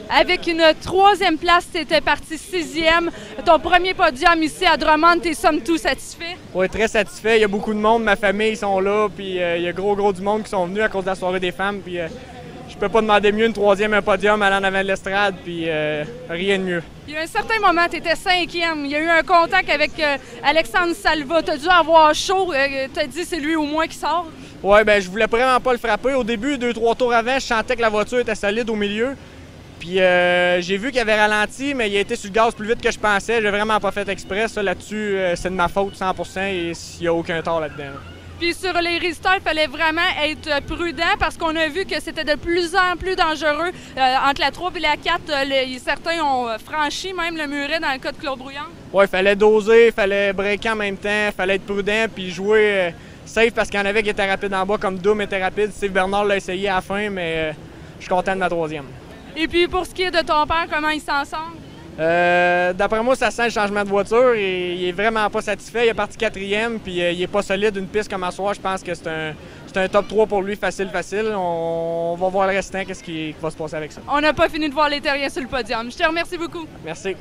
Avec une troisième place, tu étais parti sixième. Ton premier podium ici à Drummond, tu es somme tout satisfait? Oui, très satisfait. Il y a beaucoup de monde, ma famille, ils sont là, puis il y a gros du monde qui sont venus à cause de la soirée des femmes, puis je peux pas demander mieux une troisième, un podium allant en avant de l'estrade, puis rien de mieux. Il y a un certain moment, tu étais cinquième. Il y a eu un contact avec Alexandre Salva. Tu as dû avoir chaud. Tu as dit c'est lui au moins qui sort. Oui, ben je voulais vraiment pas le frapper. Au début, 2-3 tours avant, je sentais que la voiture était solide au milieu. Puis j'ai vu qu'il avait ralenti, mais il a été sur le gaz plus vite que je pensais. J'ai vraiment pas fait exprès. Ça, là-dessus, c'est de ma faute 100% et il n'y a aucun tort là-dedans. Puis sur les restarts, il fallait vraiment être prudent parce qu'on a vu que c'était de plus en plus dangereux. Entre la 3 et la 4, certains ont franchi même le muret dans le cas de Claude Brouillard. Oui, il fallait doser, il fallait breaker en même temps, il fallait être prudent puis jouer safe parce qu'il y en avait qui étaient rapides en bas comme Doom était rapide. Steve Bernard l'a essayé à la fin, mais je suis content de ma troisième. Et puis pour ce qui est de ton père, comment il s'en sort? D'après moi, ça sent le changement de voiture et il est vraiment pas satisfait. Il est parti quatrième, puis il est pas solide. Une piste comme à soir, je pense que c'est un top 3 pour lui, facile. On va voir le restant, qu'est-ce qui va se passer avec ça. On n'a pas fini de voir les terriens sur le podium. Je te remercie beaucoup. Merci.